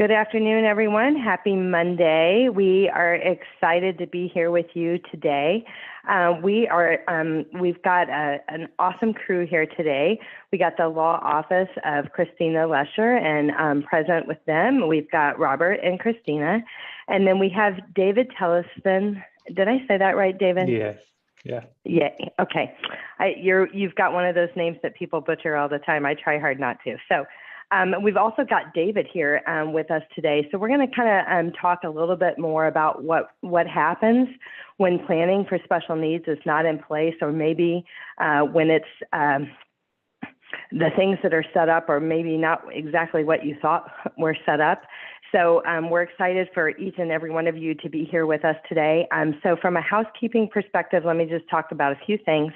Good afternoon, everyone. Happy Monday. We are excited to be here with you today. We've got an awesome crew here today. We got the law office of Christina Lesher, and present with them, we've got Robert and Christina. And then we have David Telliston. Did I say that right, David? Yes. Yeah. Yeah. Okay. You've got one of those names that people butcher all the time. I try hard not to. So we've also got David here with us today. So we're going to kind of talk a little bit more about what happens when planning for special needs is not in place, or maybe when it's the things that are set up are maybe not exactly what you thought were set up. So we're excited for each and every one of you to be here with us today. So from a housekeeping perspective, let me just talk about a few things.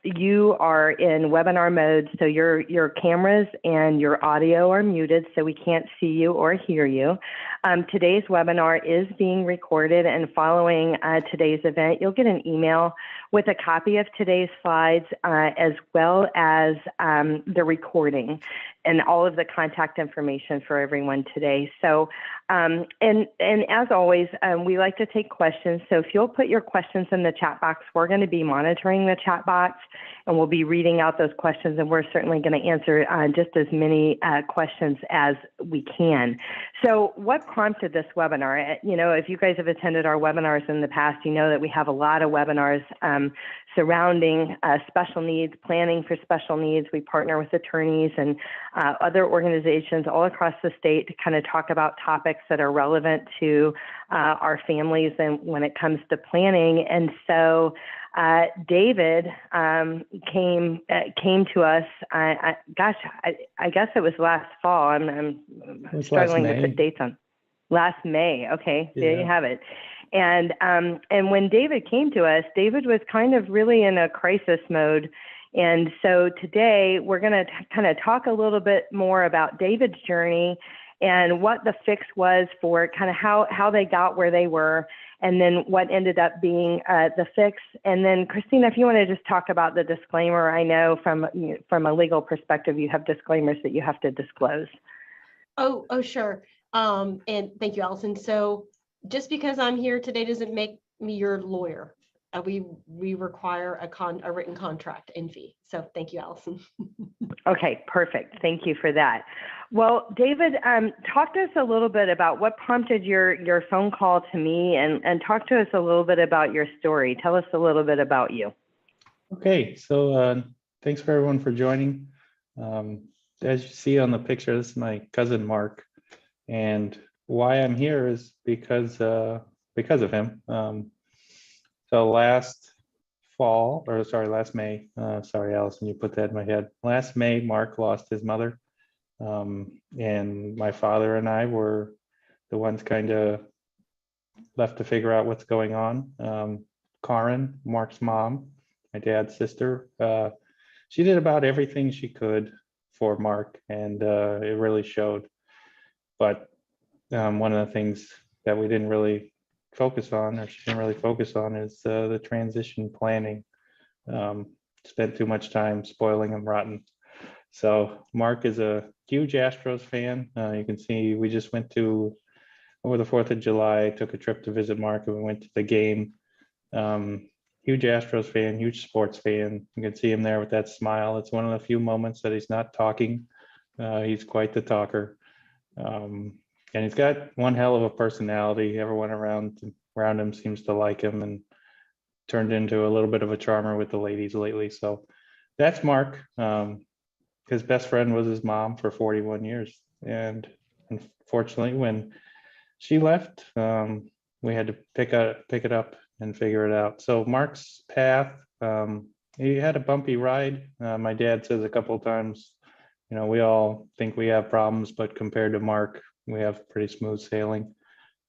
You are in webinar mode, so your cameras and your audio are muted, so we can't see you or hear you. Today's webinar is being recorded, and following today's event, you'll get an email with a copy of today's slides, as well as the recording and all of the contact information for everyone today. So, and as always, we like to take questions. So if you'll put your questions in the chat box, we're going to be monitoring the chat box, and we'll be reading out those questions, and we're certainly going to answer just as many questions as we can. So what prompted this webinar? You know, if you guys have attended our webinars in the past, you know that we have a lot of webinars surrounding special needs, planning for special needs. We partner with attorneys and other organizations all across the state to kind of talk about topics that are relevant to our families and when it comes to planning. And so David came to us. I guess it was last fall. I'm struggling to put dates on. Last May. Okay, yeah. There you have it. And when David came to us, David was kind of really in a crisis mode. And so today we're going to kind of talk a little bit more about David's journey and what the fix was for kind of how they got where they were, and then what ended up being the fix. And then Christina, if you want to just talk about the disclaimer. I know from a legal perspective, you have disclaimers that you have to disclose. Oh, sure. And thank you, Allison. So just because I'm here today doesn't make me your lawyer. We require a written contract and fee. So thank you, Allison. Okay, perfect. Thank you for that. Well, David, talk to us a little bit about what prompted your phone call to me, and talk to us a little bit about your story. Tell us a little bit about you. Okay, so thanks for everyone for joining. As you see on the picture, this is my cousin Mark, and why I'm here is because of him. So last May, sorry, Allison, you put that in my head. Last May, Mark lost his mother. And my father and I were the ones kind of left to figure out what's going on. Karen, Mark's mom, my dad's sister, she did about everything she could for Mark, and it really showed. But one of the things that we didn't really focus on, or she didn't really focus on, is the transition planning. Spent too much time spoiling him rotten. So Mark is a huge Astros fan. You can see we just went to, over the 4th of July, took a trip to visit Mark, and we went to the game. Huge Astros fan, huge sports fan. You can see him there with that smile. It's one of the few moments that he's not talking. He's quite the talker. And he's got one hell of a personality. Everyone around him seems to like him, and turned into a little bit of a charmer with the ladies lately. So that's Mark. His best friend was his mom for 41 years. And unfortunately, when she left, we had to pick it up and figure it out. So Mark's path, he had a bumpy ride. My dad says a couple of times, you know, we all think we have problems, but compared to Mark, we have pretty smooth sailing.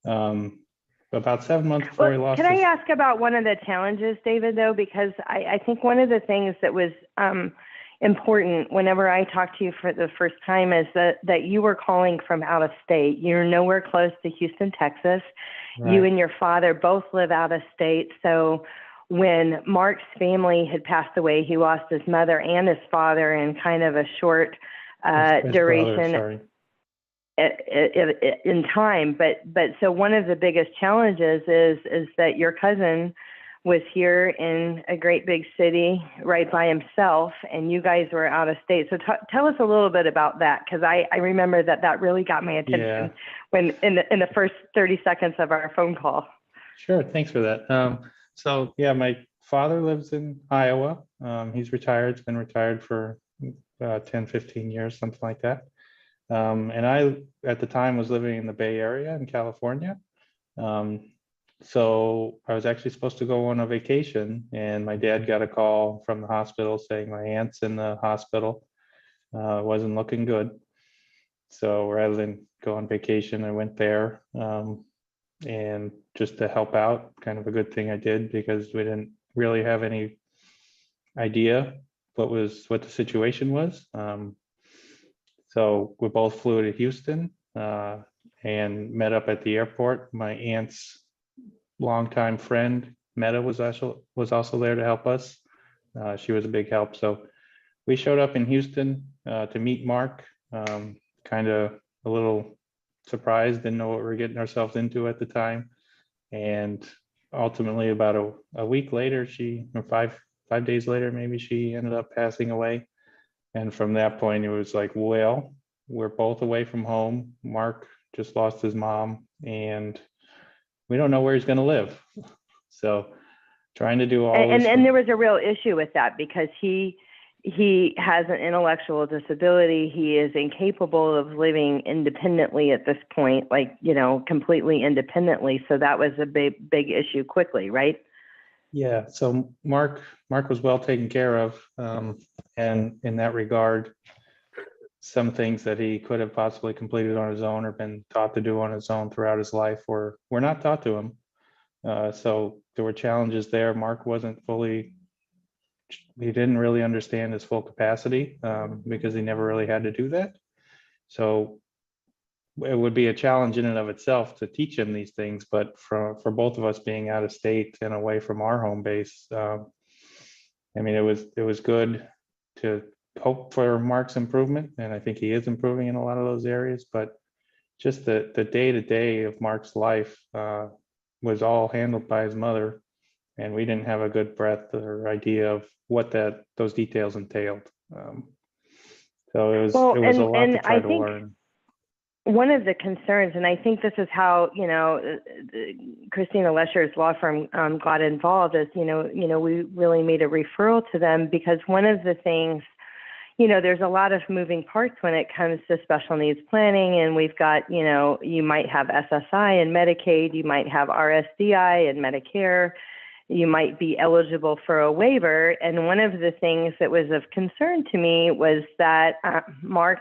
About 7 months before he lost. Can I ask about one of the challenges, David, though? Because I think one of the things that was important whenever I talked to you for the first time is that you were calling from out of state. You're nowhere close to Houston, Texas. Right. You and your father both live out of state. So when Mark's family had passed away, he lost his mother and his father in kind of a short duration. in time. But so one of the biggest challenges is that your cousin was here in a great big city right by himself, and you guys were out of state. So tell us a little bit about that, because I remember that really got my attention when in the first 30 seconds of our phone call. Sure, thanks for that. So yeah, my father lives in Iowa. He's retired. He's been retired for 10, 15 years, something like that. And I, at the time, was living in the Bay Area in California. So I was actually supposed to go on a vacation, and my dad got a call from the hospital saying my aunt's in the hospital. Wasn't looking good. So rather than go on vacation, I went there, and just to help out, kind of a good thing I did, because we didn't really have any idea what the situation was. So we both flew to Houston and met up at the airport. My aunt's longtime friend, Meta, was also there to help us. She was a big help. So we showed up in Houston to meet Mark, kind of a little surprised, didn't know what we were getting ourselves into at the time. And ultimately, about a week later, or 5 days later, maybe, she ended up passing away. And from that point, it was like, well, we're both away from home. Mark just lost his mom, and we don't know where he's going to live. So trying to do all this. And there was a real issue with that, because he has an intellectual disability. He is incapable of living independently at this point, like, completely independently. So that was a big issue quickly, right? Yeah. So Mark was well taken care of. And in that regard, some things that he could have possibly completed on his own or been taught to do on his own throughout his life were not taught to him. So there were challenges there. Mark he didn't really understand his full capacity because he never really had to do that. So it would be a challenge in and of itself to teach him these things. But for both of us being out of state and away from our home base, I mean, it was good to hope for Mark's improvement, and I think he is improving in a lot of those areas. But just the day-to-day of Mark's life was all handled by his mother, and we didn't have a good breadth or idea of what those details entailed. So it was a lot to try to learn. One of the concerns, and I think this is how, Christina Lesher's law firm got involved, is, we really made a referral to them, because one of the things, there's a lot of moving parts when it comes to special needs planning. And we've got, you might have SSI and Medicaid, you might have RSDI and Medicare, you might be eligible for a waiver. And one of the things that was of concern to me was that Mark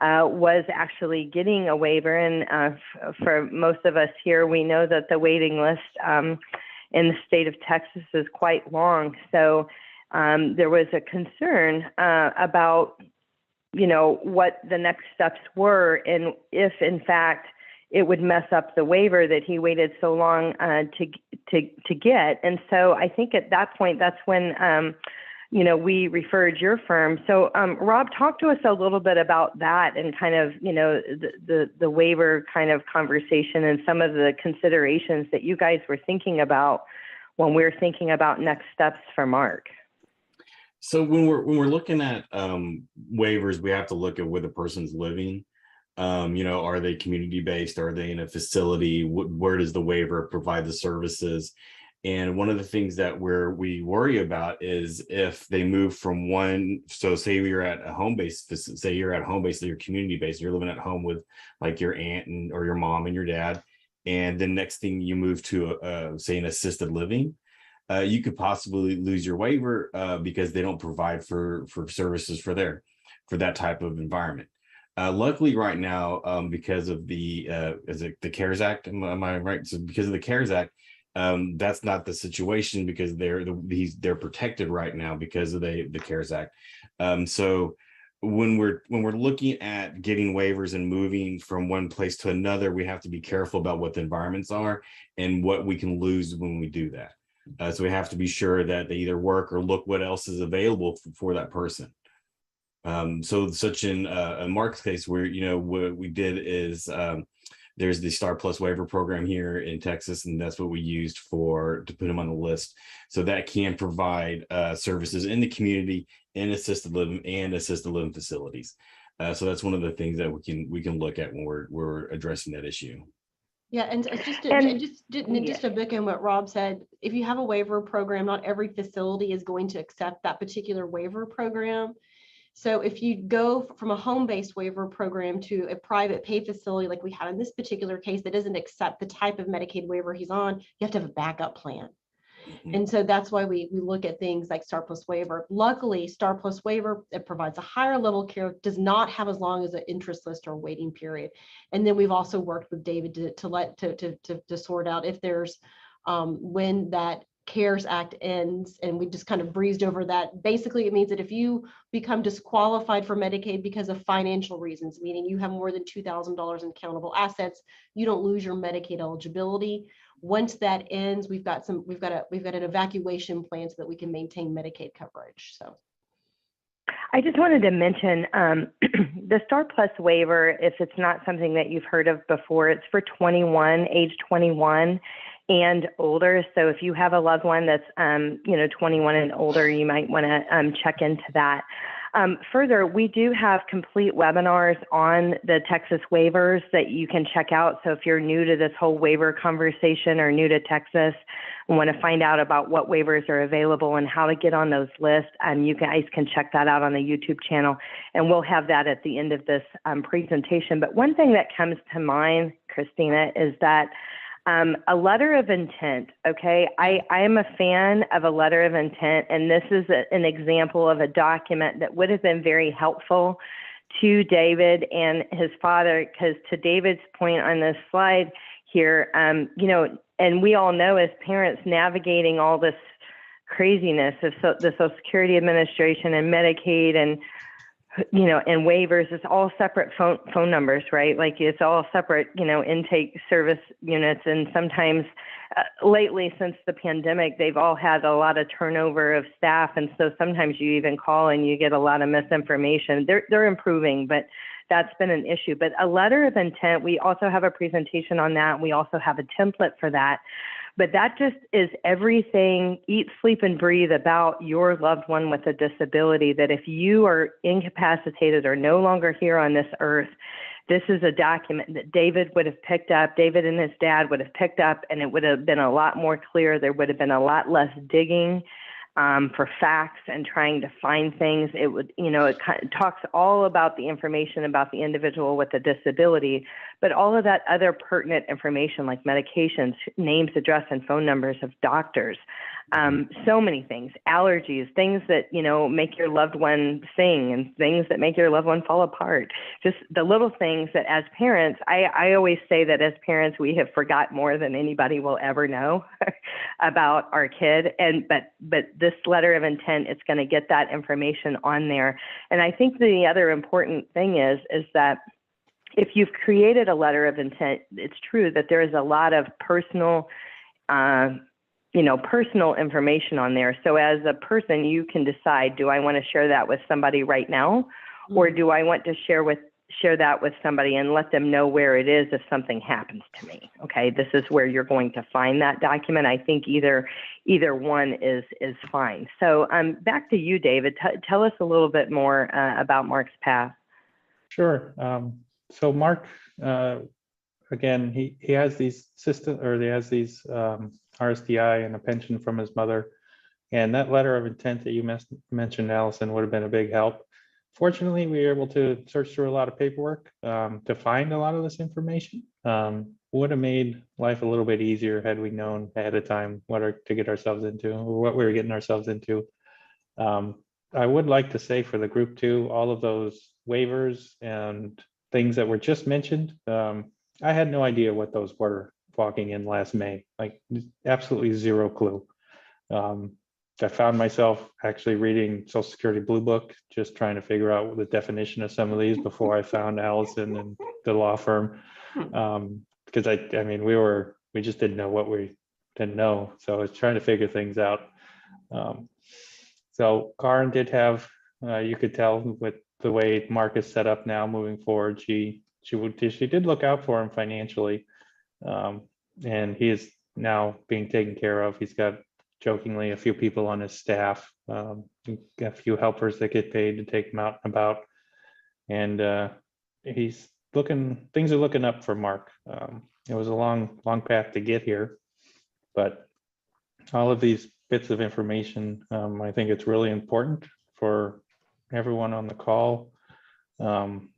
was actually getting a waiver. And for most of us here, we know that the waiting list in the state of Texas is quite long. So there was a concern about, what the next steps were, and if in fact it would mess up the waiver that he waited so long to get. And so I think at that point, that's when we referred your firm. So Rob, talk to us a little bit about that, and kind of, the waiver kind of conversation, and some of the considerations that you guys were thinking about when we're thinking about next steps for Mark. So when we're looking at waivers, we have to look at where the person's living. Are they community-based? Are they in a facility? Where does the waiver provide the services? And one of the things that we worry about is if they move from one, so say you're at a home base, say you're at home base, so you're community based, you're living at home with like your aunt or your mom and your dad, and the next thing you move to say an assisted living, you could possibly lose your waiver because they don't provide for services for that type of environment. Luckily right now, because of the CARES Act, am I right? So because of the CARES Act, that's not the situation, because they're protected right now because of the CARES Act. So when we're looking at getting waivers and moving from one place to another, we have to be careful about what the environments are and what we can lose when we do that. So we have to be sure that they either work or look what else is available for that person. So such in Mark's case, where, you know, what we did is there's the Star Plus waiver program here in Texas, and that's what we used to put him on the list. So that can provide services in the community in assisted living facilities. So that's one of the things that we can look at when we're addressing that issue. Yeah, and just And- just to book in what Rob said, if you have a waiver program, not every facility is going to accept that particular waiver program. So if you go from a home-based waiver program to a private pay facility like we had in this particular case that doesn't accept the type of Medicaid waiver he's on, you have to have a backup plan. Mhm. And so that's why we look at things like Star Plus waiver. Luckily, Star Plus waiver, it provides a higher level care, does not have as long as an interest list or waiting period. And then we've also worked with David to sort out if there's when that CARES Act ends, and we just kind of breezed over that. Basically, it means that if you become disqualified for Medicaid because of financial reasons, meaning you have more than $2,000 in countable assets, you don't lose your Medicaid eligibility. Once that ends, we've got an evacuation plan so that we can maintain Medicaid coverage. So I just wanted to mention the Star Plus waiver, if it's not something that you've heard of before, it's for age 21 and older. So if you have a loved one that's 21 and older, you might want to check into that. Further, we do have complete webinars on the Texas waivers that you can check out. So if you're new to this whole waiver conversation or new to Texas and want to find out about what waivers are available and how to get on those lists, you guys can check that out on the YouTube channel. And we'll have that at the end of this presentation. But one thing that comes to mind, Christina, is that a letter of intent, okay? I am a fan of a letter of intent, and this is an example of a document that would have been very helpful to David and his father, because to David's point on this slide here, and we all know as parents navigating all this craziness of the Social Security Administration and Medicaid and and waivers, it's all separate phone numbers, right? Like it's all separate, intake service units. And sometimes lately since the pandemic, they've all had a lot of turnover of staff. And so sometimes you even call and you get a lot of misinformation. They're improving, but that's been an issue. But a letter of intent, we also have a presentation on that. We also have a template for that. But that just is everything, eat, sleep, and breathe about your loved one with a disability, that if you are incapacitated or no longer here on this earth, this is a document that David would have picked up, David and his dad would have picked up, and it would have been a lot more clear. There would have been a lot less digging for facts and trying to find things. It would, it talks all about the information about the individual with a disability, but all of that other pertinent information like medications, names, address, and phone numbers of doctors, so many things, allergies, things that, make your loved one sing and things that make your loved one fall apart. Just the little things that as parents, I always say that as parents, we have forgot more than anybody will ever know about our kid. But this letter of intent, it's going to get that information on there. And I think the other important thing is that if you've created a letter of intent, it's true that there is a lot of personal information on there. So as a person, you can decide, do I want to share that with somebody right now? Or do I want to share that with somebody and let them know where it is if something happens to me? Okay, this is where you're going to find that document. I think either one is fine. So back to you, David. Tell us a little bit more about Mark's path. Sure. So Mark, again, he has these RSDI and a pension from his mother. And that letter of intent that you mentioned, Allison, would have been a big help. Fortunately, we were able to search through a lot of paperwork to find a lot of this information. Would have made life a little bit easier had we known ahead of time what to get ourselves into or what we were getting ourselves into. I would like to say for the group too, all of those waivers and things that were just mentioned, I had no idea what those were walking in last May, like absolutely zero clue. I found myself actually reading Social Security Blue Book, just trying to figure out the definition of some of these before I found Allison and the law firm. Because we just didn't know what we didn't know. So I was trying to figure things out. So Karin did have, you could tell with the way Mark is set up now moving forward, she did look out for him financially. And he is now being taken care of. He's got, jokingly, a few people on his staff, a few helpers that get paid to take him out and about. And things are looking up for Mark. It was a long path to get here, but all of these bits of information, I think it's really important for everyone on the call. Everyone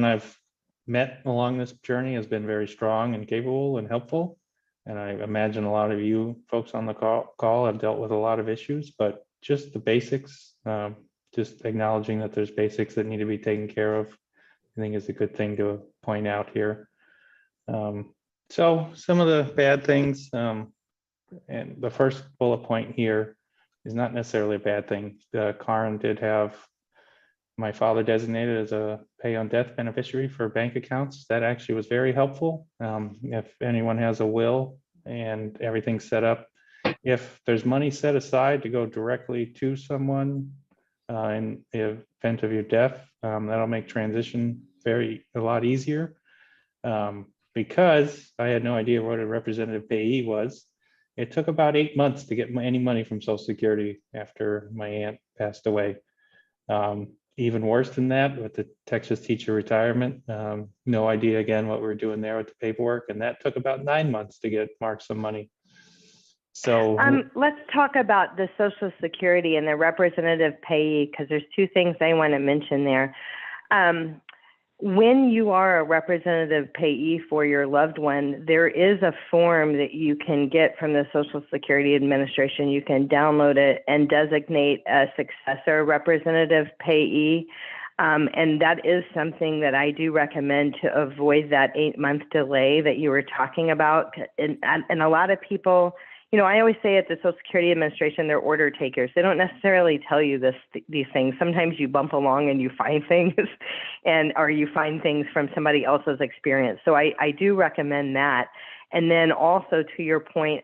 I've met along this journey has been very strong and capable and helpful. And I imagine a lot of you folks on the call have dealt with a lot of issues, but just the basics, just acknowledging that there's basics that need to be taken care of, I think is a good thing to point out here. So some of the bad things, and the first bullet point here is not necessarily a bad thing. Karen did have my father designated as a pay on death beneficiary for bank accounts. That actually was very helpful. If anyone has a will and everything's set up, if there's money set aside to go directly to someone in the event of your death, that'll make transition a lot easier. Because I had no idea what a representative payee was, it took about 8 months to get any money from Social Security after my aunt passed away. Even worse than that, with the Texas teacher retirement, no idea again what we were doing there with the paperwork, and that took about 9 months to get Mark some money. So let's talk about the Social Security and the representative payee, because there's two things I want to mention there. When you are a representative payee for your loved one, there is a form that you can get from the Social Security Administration. You can download it and designate a successor representative payee. And that is something that I do recommend to avoid that 8-month delay that you were talking about. And a lot of people, I always say at the Social Security Administration, they're order takers. They don't necessarily tell you these things. Sometimes you bump along and you find things, or you find things from somebody else's experience. So I do recommend that. And then also to your point,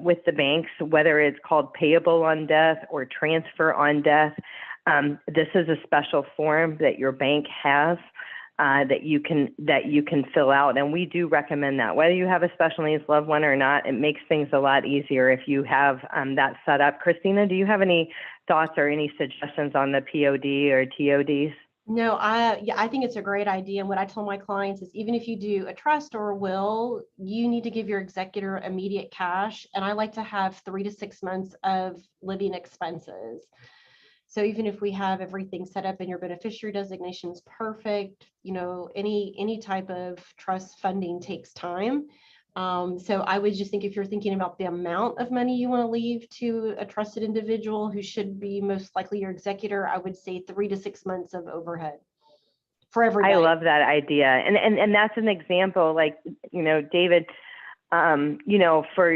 with the banks, whether it's called payable on death or transfer on death, this is a special form that your bank has. That you can fill out, and we do recommend that. Whether you have a special needs loved one or not, it makes things a lot easier if you have that set up. Christina, do you have any thoughts or any suggestions on the POD or TODs? No, I think it's a great idea. And what I tell my clients is, even if you do a trust or a will, you need to give your executor immediate cash. And I like to have 3 to 6 months of living expenses. So even if we have everything set up and your beneficiary designation is perfect, any type of trust funding takes time. So I would just think, if you're thinking about the amount of money you want to leave to a trusted individual who should be most likely your executor, I would say 3 to 6 months of overhead for everybody. I love that idea. And that's an example, like, David, for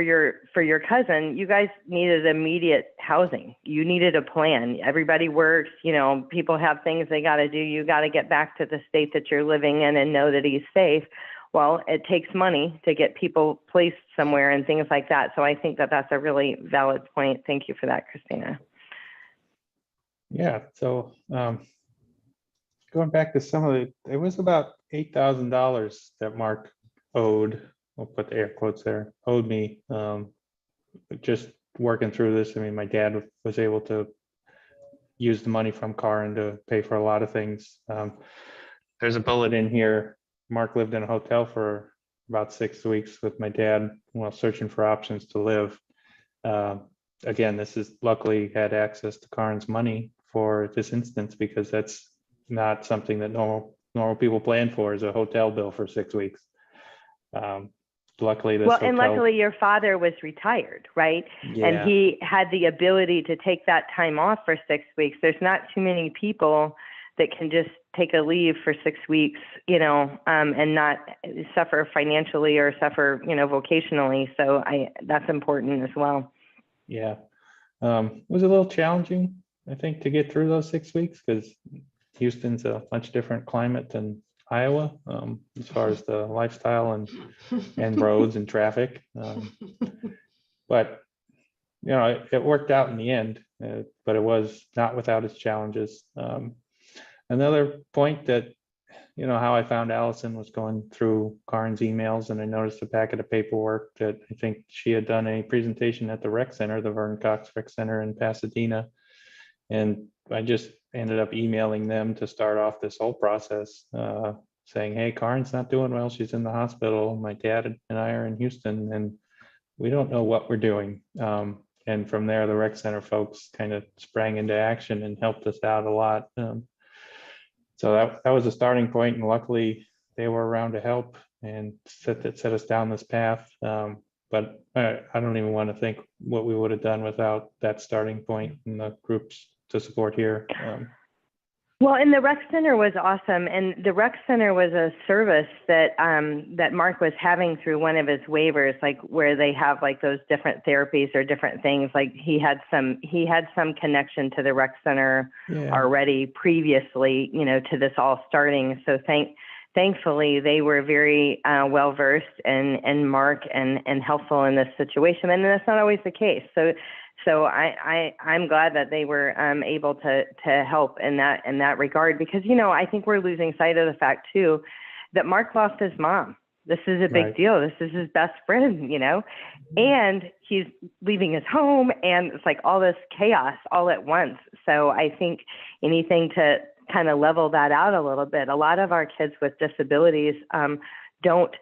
your cousin, you guys needed immediate housing. You needed a plan. Everybody works, people have things they got to do. You got to get back to the state that you're living in and know that he's safe. Well, it takes money to get people placed somewhere and things like that. So I think that that's a really valid point. Thank you for that, Christina. Yeah. So going back to some of it was about $8,000 that Mark owed. We'll put the air quotes there, owed me. Just working through this, I mean, my dad was able to use the money from Karen to pay for a lot of things. There's a bullet in here. Mark lived in a hotel for about 6 weeks with my dad while searching for options to live. Again, this is luckily had access to Karen's money for this instance, because that's not something that normal people plan for, is a hotel bill for 6 weeks. Luckily, and luckily your father was retired, right? Yeah. And he had the ability to take that time off for 6 weeks. There's not too many people that can just take a leave for 6 weeks, and not suffer financially or suffer, vocationally. So that's important as well. Yeah. It was a little challenging, I think, to get through those 6 weeks, because Houston's a much different climate than Iowa, as far as the lifestyle and roads and traffic. But it worked out in the end, but it was not without its challenges. Another point that, how I found Allison was going through Karin's emails, and I noticed a packet of paperwork that I think she had done a presentation at the rec center, the Vern Cox Rec Center in Pasadena. And I just ended up emailing them to start off this whole process, saying, hey, Karin's not doing well. She's in the hospital. My dad and I are in Houston, and we don't know what we're doing. And from there, the rec center folks kind of sprang into action and helped us out a lot. So that was a starting point, and luckily they were around to help and set us down this path. But I don't even want to think what we would have done without that starting point and the groups to support here. Well, and the rec center was awesome, and the rec center was a service that that Mark was having through one of his waivers, like where they have like those different therapies or different things. Like he had some connection to the rec center already previously, to this all starting. So thankfully they were very well versed and Mark and helpful in this situation, and that's not always the case. So I'm glad that they were able to help in that regard, because, I think we're losing sight of the fact too, that Mark lost his mom. This is a big deal. This is his best friend, and he's leaving his home, and it's like all this chaos all at once. So I think anything to kind of level that out a little bit. A lot of our kids with disabilities don't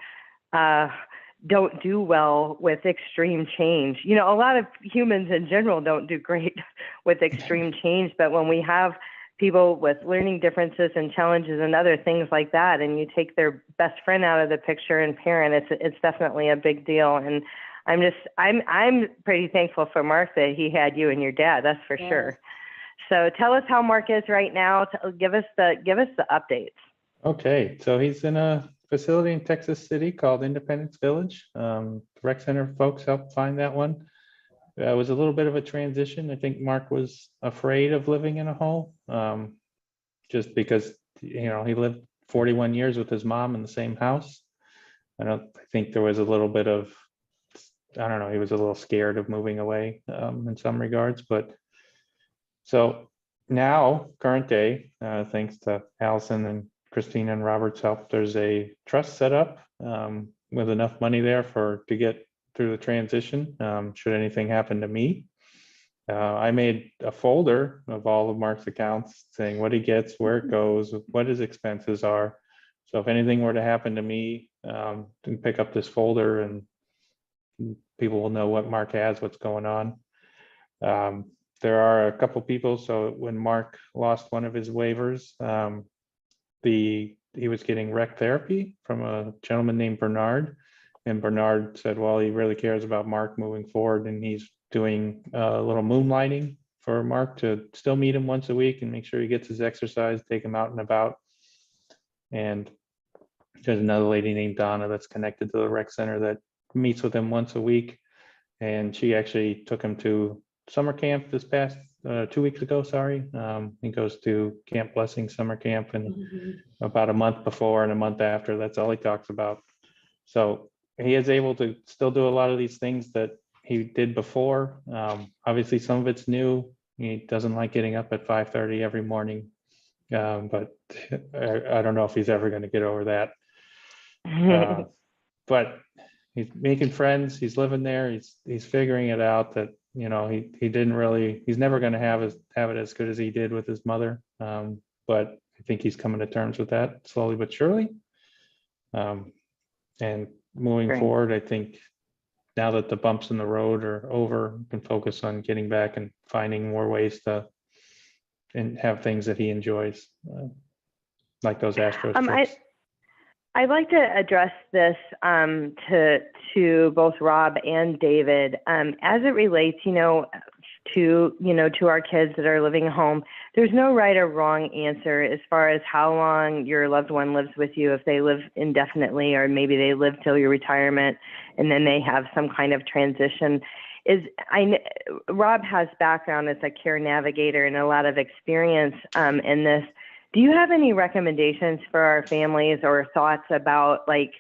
do well with extreme change. A lot of humans in general don't do great with extreme change, but when we have people with learning differences and challenges and other things like that, and you take their best friend out of the picture and parent, it's definitely a big deal. And I'm pretty thankful for Mark that he had you and your dad, that's for sure. So tell us how Mark is right now. Give us the updates. Okay, so he's in a facility in Texas City called Independence Village. The rec center folks helped find that one. It was a little bit of a transition. I think Mark was afraid of living in a home, just because he lived 41 years with his mom in the same house. I think there was a little bit of, he was a little scared of moving away in some regards. But so now, current day, thanks to Allison and Christina and Robert's help, there's a trust set up with enough money there to get through the transition. Should anything happen to me, I made a folder of all of Mark's accounts saying what he gets, where it goes, what his expenses are. So if anything were to happen to me, can pick up this folder and people will know what Mark has, what's going on. There are a couple people. So when Mark lost one of his waivers, he was getting rec therapy from a gentleman named Bernard, and Bernard said, well, he really cares about Mark moving forward, and he's doing a little moonlighting for Mark to still meet him once a week and make sure he gets his exercise, take him out and about. And there's another lady named Donna that's connected to the rec center that meets with him once a week, and she actually took him to summer camp this past 2 weeks ago. He goes to Camp Blessing summer camp, and about a month before and a month after, that's all he talks about. So he is able to still do a lot of these things that he did before. Obviously some of it's new. He doesn't like getting up at 5:30 every morning, but I don't know if he's ever going to get over that. But he's making friends, he's living there, he's figuring it out that he's never going to have it as good as he did with his mother. But I think he's coming to terms with that slowly but surely. And moving forward, I think now that the bumps in the road are over, we can focus on getting back and finding more ways to and have things that he enjoys, like those Astros trips. I'd like to address this to both Rob and David as it relates, to our kids that are living at home. There's no right or wrong answer as far as how long your loved one lives with you, if they live indefinitely or maybe they live till your retirement and then they have some kind of transition. Rob has background as a care navigator and a lot of experience in this. Do you have any recommendations for our families or thoughts about like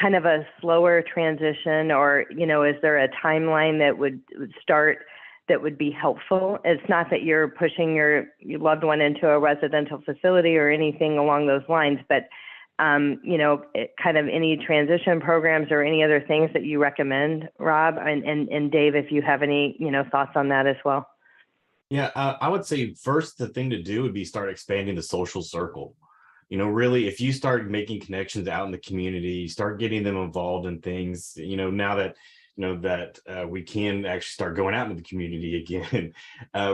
kind of a slower transition, or, is there a timeline that would start that would be helpful. It's not that you're pushing your loved one into a residential facility or anything along those lines, but kind of any transition programs or any other things that you recommend, Rob, and Dave, if you have any, thoughts on that as well. Yeah, I would say first the thing to do would be start expanding the social circle. Really, if you start making connections out in the community, start getting them involved in things, now that we can actually start going out into the community again,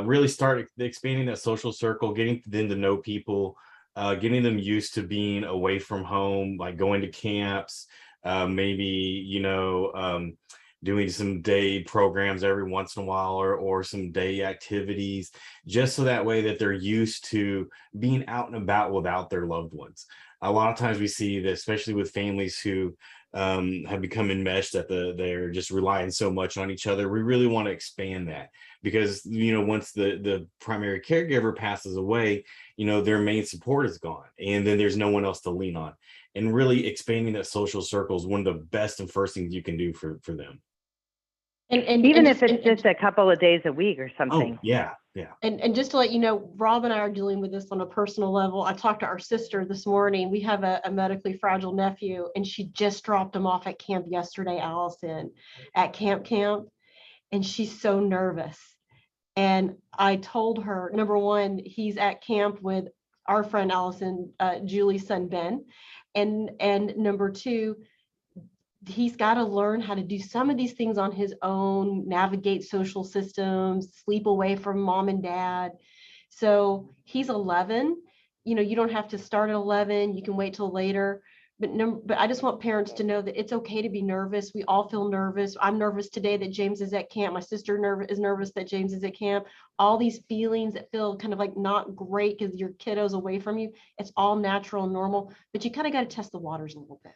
really start expanding that social circle, getting them to know people, getting them used to being away from home, like going to camps, maybe, doing some day programs every once in a while, or some day activities, just so that way that they're used to being out and about without their loved ones. A lot of times we see that, especially with families who have become enmeshed, that they're just relying so much on each other. We really want to expand that, because once the primary caregiver passes away, their main support is gone, and then there's no one else to lean on. And really expanding that social circle is one of the best and first things you can do for them. And even if it's just a couple of days a week or something. Oh, yeah. And just to let you know, Rob and I are dealing with this on a personal level. I talked to our sister this morning. We have a medically fragile nephew, and she just dropped him off at camp yesterday, Allison, at camp. And she's so nervous. And I told her, number one, he's at camp with our friend Allison, Julie's son, Ben. And number two, he's got to learn how to do some of these things on his own, navigate social systems, sleep away from mom and dad. So he's 11. You don't have to start at 11. You can wait till later. But I just want parents to know that it's okay to be nervous. We all feel nervous. I'm nervous today that James is at camp. My sister is nervous that James is at camp. All these feelings that feel kind of like not great because your kiddo's away from you. It's all natural and normal, but you kind of got to test the waters a little bit.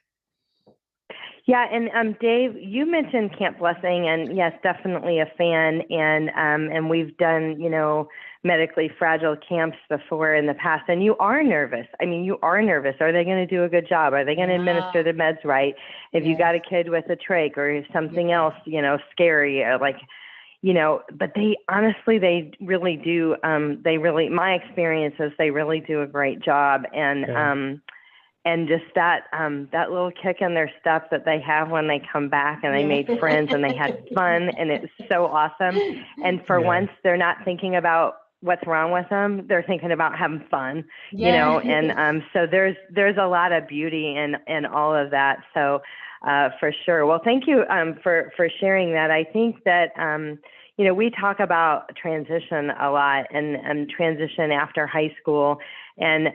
Yeah, and Dave, you mentioned Camp Blessing, and yes, definitely a fan. And we've done medically fragile camps before in the past, and you are nervous. I mean, you are nervous. Are they going to do a good job? Are they going to administer the meds right? If you got a kid with a trach or something else, scary, but they honestly, they really do. My experience is they really do a great job, and just that little kick in their step that they have when they come back, and they made friends and they had fun, and it's so awesome. And for once, they're not thinking about what's wrong with them. They're thinking about having fun, and so there's a lot of beauty in all of that. So for sure. Well, thank you for sharing that. I think that we talk about transition a lot, and transition after high school. And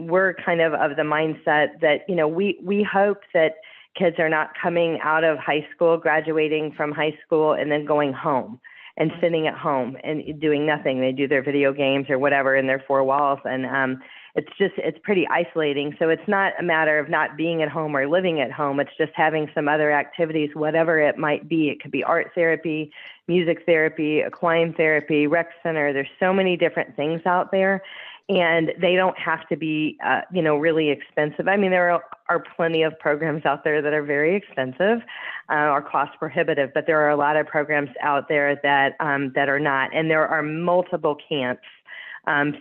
we're kind of the mindset that, we hope that kids are not coming out of high school, graduating from high school, and then going home and sitting at home and doing nothing. They do their video games or whatever in their four walls. And it's pretty isolating. So it's not a matter of not being at home or living at home. It's just having some other activities, whatever it might be. It could be art therapy, music therapy, equine therapy, rec center. There's so many different things out there. And they don't have to be, really expensive. I mean, there are plenty of programs out there that are very expensive or cost prohibitive, but there are a lot of programs out there that are not. And there are multiple camps.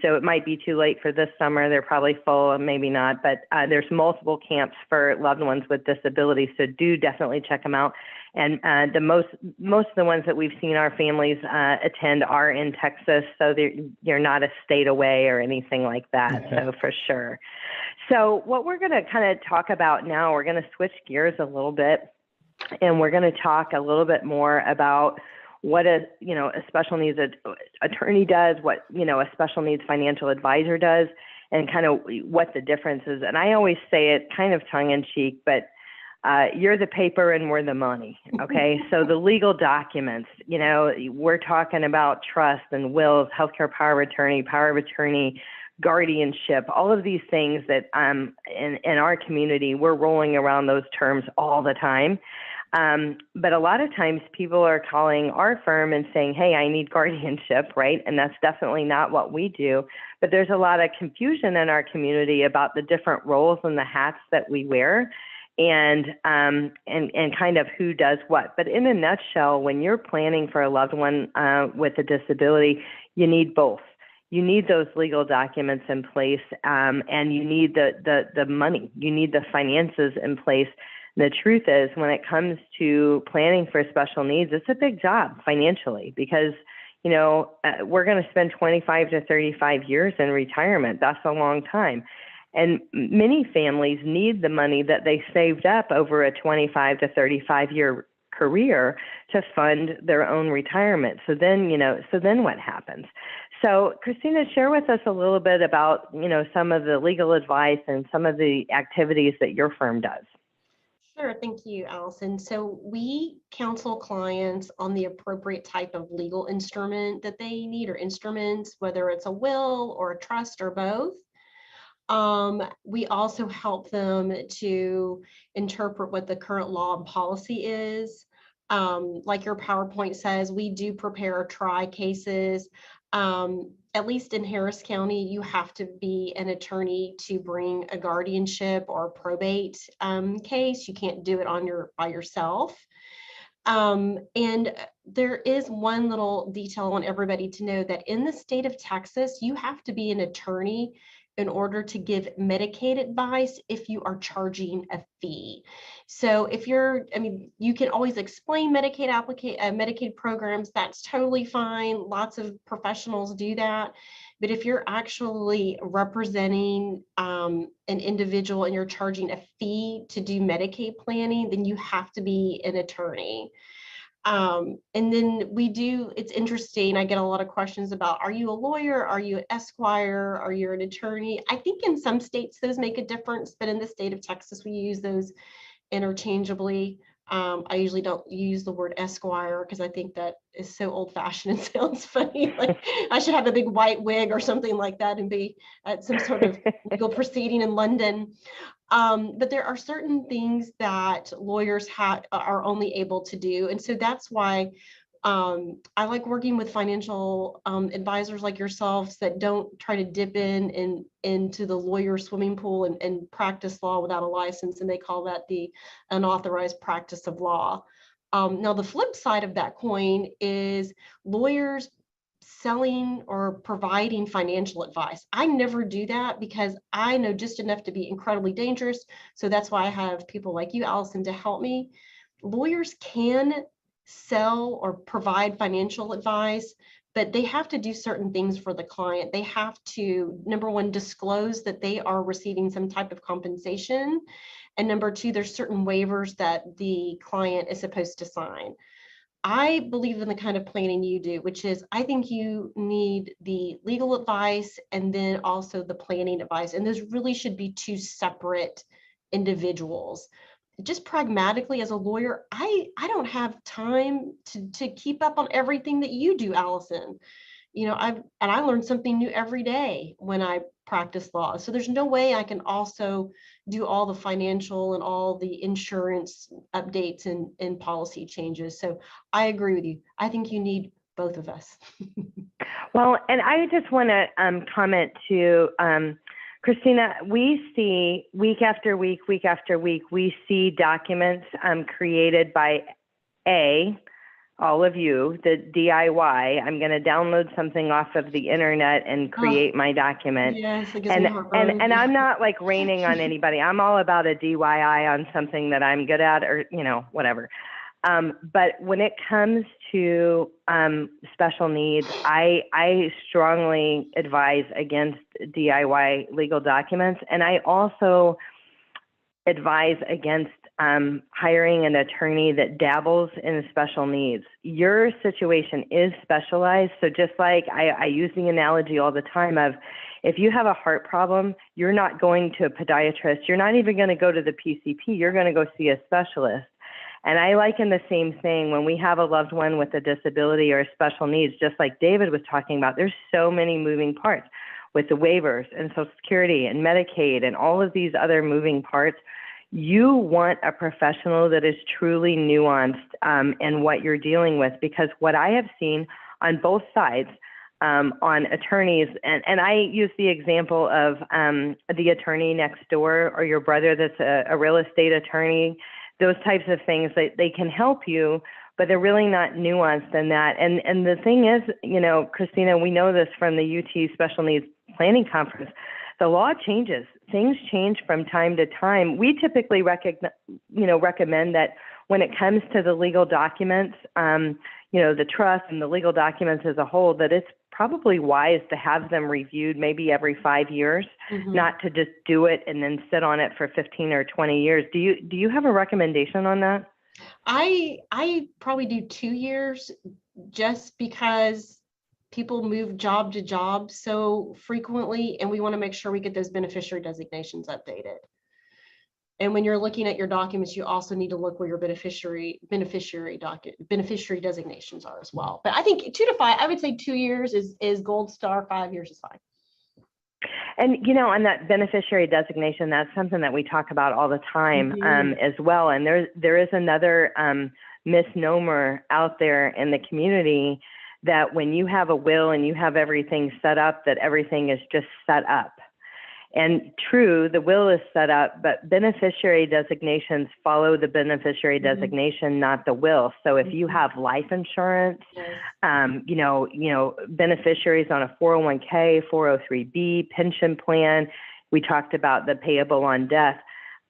So it might be too late for this summer. They're probably full, maybe not, but there's multiple camps for loved ones with disabilities. So do definitely check them out. And most of the ones that we've seen our families attend are in Texas. So you're not a state away or anything like that. Okay. So for sure. So what we're going to kind of talk about now, we're going to switch gears a little bit, and we're going to talk a little bit more about what a special needs attorney does, what a special needs financial advisor does, and kind of what the difference is. And I always say it kind of tongue in cheek, but you're the paper and we're the money. Okay. So the legal documents, we're talking about trust and wills, healthcare power of attorney, guardianship, all of these things that in our community, we're rolling around those terms all the time. But a lot of times people are calling our firm and saying, hey, I need guardianship, right? And that's definitely not what we do. But there's a lot of confusion in our community about the different roles and the hats that we wear. and kind of who does what. But in a nutshell, when you're planning for a loved one with a disability, you need both. You need those legal documents in place, and you need the money. You need the finances in place. And the truth is, when it comes to planning for special needs, it's a big job financially because, you know, we're going to spend 25 to 35 years in retirement. That's a long time. And many families need the money that they saved up over a 25 to 35 year career to fund their own retirement. So then, then what happens? So Christina, share with us a little bit about, some of the legal advice and some of the activities that your firm does. Sure. Thank you, Allison. So we counsel clients on the appropriate type of legal instrument that they need, or instruments, whether it's a will or a trust or both. We also help them to interpret what the current law and policy is. Like your PowerPoint says, we do prepare try cases. At least in Harris County, you have to be an attorney to bring a guardianship or probate case. You can't do it by yourself. And there is one little detail I want everybody to know, that in the state of Texas, you have to be an attorney in order to give Medicaid advice if you are charging a fee. So if you can always explain Medicaid programs, that's totally fine. Lots of professionals do that. But if you're actually representing an individual and you're charging a fee to do Medicaid planning, then you have to be an attorney. And then it's interesting, I get a lot of questions about, are you a lawyer? Are you an esquire? Are you an attorney? I think in some states those make a difference, but in the state of Texas, we use those interchangeably. I usually don't use the word esquire because I think that is so old fashioned and sounds funny. Like I should have a big white wig or something like that and be at some sort of legal proceeding in London. But there are certain things that lawyers are only able to do. And so that's why I like working with financial advisors like yourselves that don't try to dip into the lawyer swimming pool and practice law without a license. And they call that the unauthorized practice of law. Now, the flip side of that coin is lawyers selling or providing financial advice. I never do that because I know just enough to be incredibly dangerous. So that's why I have people like you, Allison, to help me. Lawyers can sell or provide financial advice, but they have to do certain things for the client. They have to, number one, disclose that they are receiving some type of compensation. And number two, there's certain waivers that the client is supposed to sign. I believe in the kind of planning you do, which is I think you need the legal advice and then also the planning advice. And those really should be two separate individuals. Just pragmatically as a lawyer, I don't have time to keep up on everything that you do, Allison. I learn something new every day when I practice law. So there's no way I can also do all the financial and all the insurance updates and policy changes. So I agree with you. I think you need both of us. Well, and I just want to comment to Christina, we see week after week, we see documents created by all of you, the DIY. I'm going to download something off of the internet and create my document. Yes, and I'm not like raining on anybody. I'm all about a DIY on something that I'm good at, or whatever. But when it comes to special needs, I strongly advise against DIY legal documents, and I also advise against hiring an attorney that dabbles in special needs. Your situation is specialized, so just like I use the analogy all the time of, if you have a heart problem, you're not going to a podiatrist, you're not even going to go to the PCP, you're going to go see a specialist. And I liken the same thing when we have a loved one with a disability or special needs, just like David was talking about. There's so many moving parts with the waivers and Social Security and Medicaid and all of these other moving parts. You want a professional that is truly nuanced in what you're dealing with, because what I have seen on both sides, on attorneys. And I use the example of the attorney next door or your brother that's a real estate attorney. Those types of things, they can help you, but they're really not nuanced in that. And the thing is, Christina, we know this from the UT Special Needs Planning Conference, the law changes. Things change from time to time. We typically recommend that when it comes to the legal documents, the trust and the legal documents as a whole, that it's probably wise to have them reviewed maybe every 5 years, not to just do it and then sit on it for 15 or 20 years. Do you have a recommendation on that? I probably do 2 years, just because people move job to job so frequently, and we want to make sure we get those beneficiary designations updated. And when you're looking at your documents, you also need to look where your beneficiary designations are as well. But I think 2 to 5, I would say 2 years is gold star, 5 years is fine. And, on that beneficiary designation, that's something that we talk about all the time as well. And there is another misnomer out there in the community that when you have a will and you have everything set up, that everything is just set up. And true, the will is set up, but beneficiary designations follow the beneficiary designation, not the will. So if you have life insurance, beneficiaries on a 401k, 403b, pension plan, we talked about the payable on death.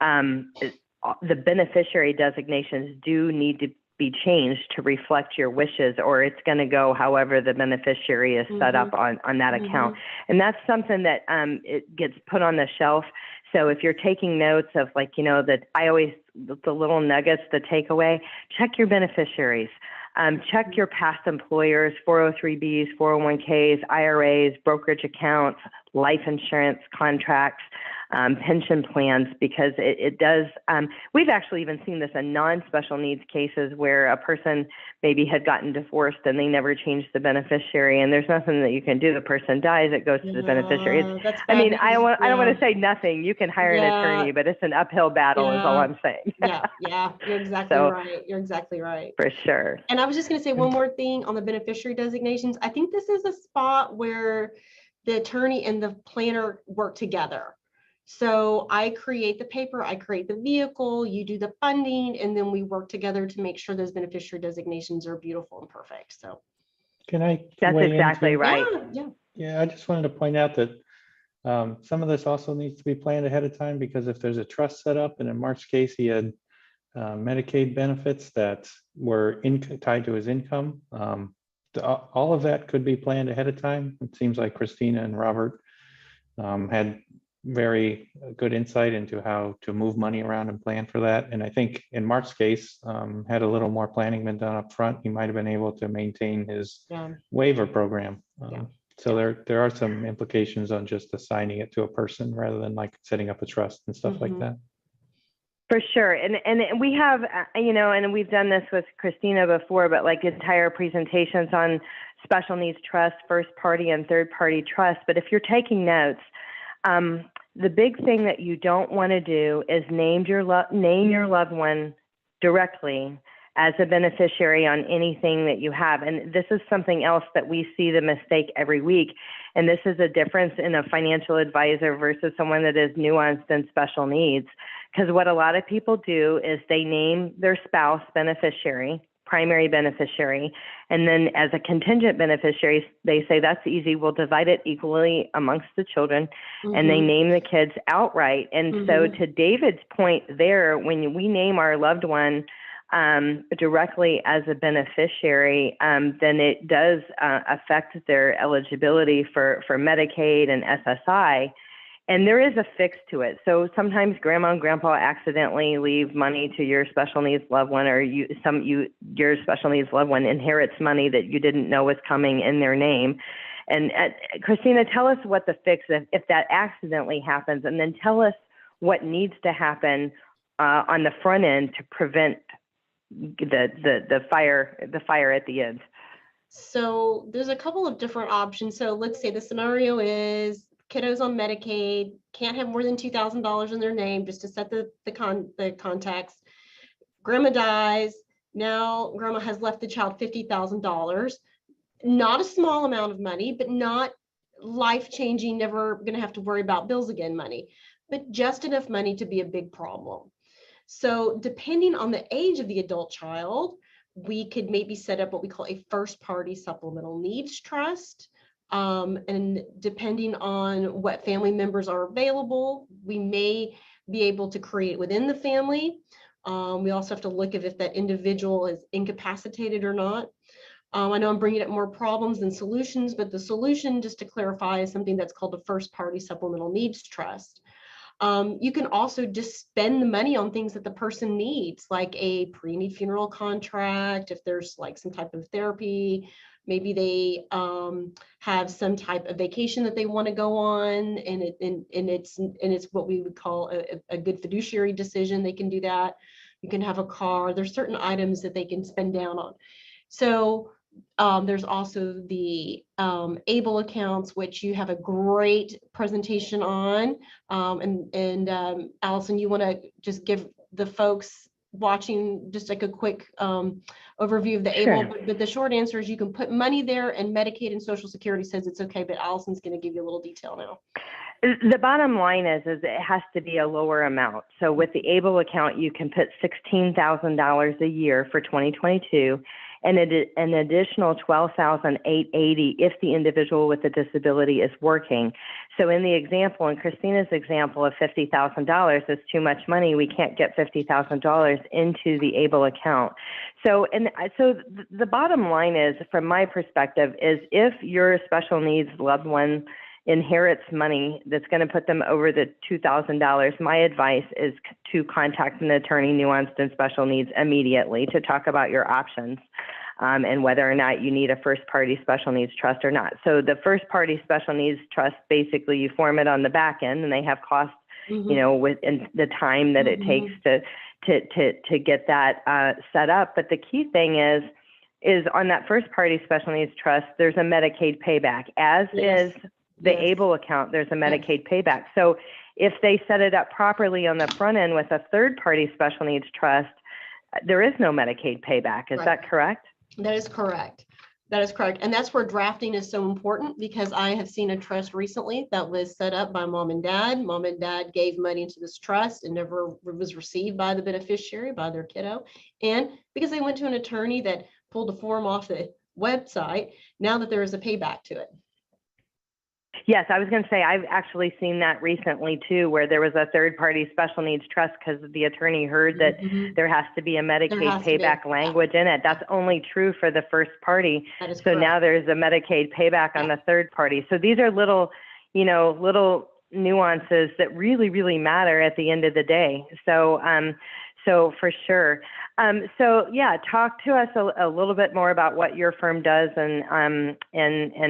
The beneficiary designations do need to be changed to reflect your wishes, or it's going to go however the beneficiary is set up on that account. And that's something that it gets put on the shelf. So if you're taking notes of the little nuggets, the takeaway, check your beneficiaries. Check your past employers, 403bs, 401ks, IRAs, brokerage accounts, life insurance contracts, pension plans, because it does, we've actually even seen this in non-special needs cases where a person maybe had gotten divorced and they never changed the beneficiary, and there's nothing that you can do. The person dies, it goes to the beneficiary. I don't want to say nothing. You can hire an attorney, but it's an uphill battle is all I'm saying. You're exactly right. You're exactly right. For sure. And I was just going to say one more thing on the beneficiary designations. I think this is a spot where the attorney and the planner work together. So I create the paper, I create the vehicle, you do the funding, and then we work together to make sure those beneficiary designations are beautiful and perfect. So can I? That's exactly right. Yeah, I just wanted to point out that some of this also needs to be planned ahead of time, because if there's a trust set up, and in Mark's case, he had Medicaid benefits that were tied to his income, all of that could be planned ahead of time. It seems like Christina and Robert had very good insight into how to move money around and plan for that. And I think in Mark's case, had a little more planning been done up front, he might have been able to maintain his waiver program. So there are some implications on just assigning it to a person rather than like setting up a trust and stuff like that. For sure. And we have, and we've done this with Christina before, but like entire presentations on special needs trust, first party and third party trust. But if you're taking notes, the big thing that you don't want to do is name your loved one directly as a beneficiary on anything that you have. And this is something else that we see the mistake every week. And this is a difference in a financial advisor versus someone that is nuanced in special needs. Because what a lot of people do is they name their spouse beneficiary, primary beneficiary, and then as a contingent beneficiary, they say that's easy, we'll divide it equally amongst the children, and they name the kids outright. And so to David's point there, when we name our loved one directly as a beneficiary, then it does affect their eligibility for Medicaid and SSI. And there is a fix to it. So sometimes grandma and grandpa accidentally leave money to your special needs loved one, or your special needs loved one inherits money that you didn't know was coming in their name. And Christina, tell us what the fix is if that accidentally happens, and then tell us what needs to happen on the front end to prevent the fire at the end. So there's a couple of different options. So let's say the scenario is kiddos on Medicaid can't have more than $2,000 in their name, just to set the context. Grandma dies. Now grandma has left the child $50,000. not a small amount of money, but not life-changing, never going to have to worry about bills again money, but just enough money to be a big problem. So depending on the age of the adult child, we could maybe set up what we call a first party supplemental needs trust. And depending on what family members are available, we may be able to create within the family. We also have to look at if that individual is incapacitated or not. I know I'm bringing up more problems than solutions, but the solution, just to clarify, is something that's called a first party supplemental needs trust. You can also just spend the money on things that the person needs, like a pre-need funeral contract, if there's like some type of therapy, maybe they have some type of vacation that they want to go on, and it's what we would call a good fiduciary decision. They can do that. You can have a car. There's certain items that they can spend down on. So there's also the ABLE accounts, which you have a great presentation on. Allison, you want to just give the folks watching just like a quick overview of the ABLE, but the short answer is you can put money there, and Medicaid and Social Security says it's okay, but Allison's going to give you a little detail now. The bottom line is it has to be a lower amount. So with the ABLE account, you can put $16,000 a year for 2022, and an additional $12,880 if the individual with the disability is working. So in the example, in Christina's example of $50,000 is too much money. We can't get $50,000 into the ABLE account. So the bottom line is, from my perspective, is if your special needs loved one inherits money that's going to put them over the $2,000, my advice is to contact an attorney nuanced in special needs immediately to talk about your options and whether or not you need a first party special needs trust or not. So the first party special needs trust, basically you form it on the back end, and they have costs, you know, with the time that it takes to get that set up. But the key thing is on that first party special needs trust, there's a Medicaid payback, as is the ABLE account, there's a Medicaid payback. So if they set it up properly on the front end with a third party special needs trust, there is no Medicaid payback. Is that correct? That is correct. That is correct. And that's where drafting is so important, because I have seen a trust recently that was set up by mom and dad. Mom and dad gave money into this trust and never was received by the beneficiary, by their kiddo. And because they went to an attorney that pulled the form off the website, now that there is a payback to it. Yes, I was going to say, I've actually seen that recently too, where there was a third party special needs trust because the attorney heard that there has to be a Medicaid payback language in it. That's only true for the first party. So correct. Now there's a Medicaid payback on the third party. So these are little nuances that really, really matter at the end of the day. So, so for sure. Talk to us a little bit more about what your firm does and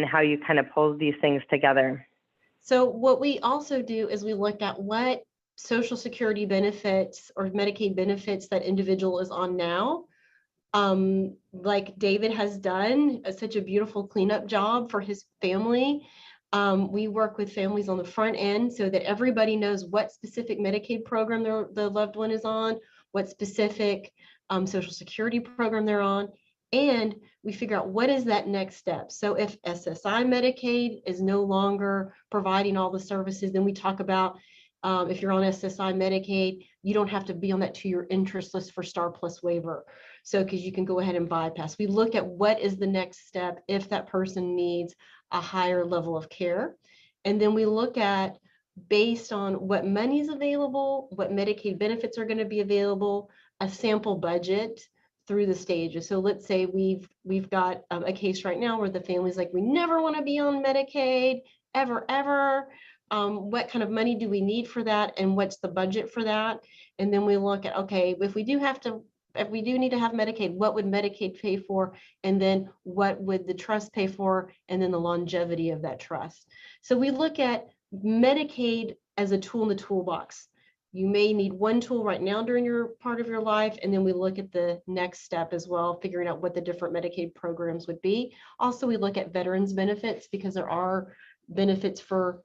how you kind of pull these things together. So what we also do is we look at what Social Security benefits or Medicaid benefits that individual is on now. Like David has done such a beautiful cleanup job for his family. We work with families on the front end so that everybody knows what specific Medicaid program the loved one is on, what specific Social Security program they're on, and we figure out what is that next step. So if SSI Medicaid is no longer providing all the services, then we talk about if you're on SSI Medicaid, you don't have to be on that 2-year interest list for Star Plus waiver. So because you can go ahead and bypass. We look at what is the next step if that person needs a higher level of care. And then we look at, based on what money is available, what Medicaid benefits are going to be available, a sample budget through the stages. So let's say we've got a case right now where the family's like, we never want to be on Medicaid ever. What kind of money do we need for that, and what's the budget for that? And then we look at, okay, if we do need to have Medicaid, what would Medicaid pay for? And then what would the trust pay for? And then the longevity of that trust. So we look at Medicaid as a tool in the toolbox. You may need one tool right now during your part of your life, and then we look at the next step as well, figuring out what the different Medicaid programs would be. Also, we look at veterans benefits, because there are benefits for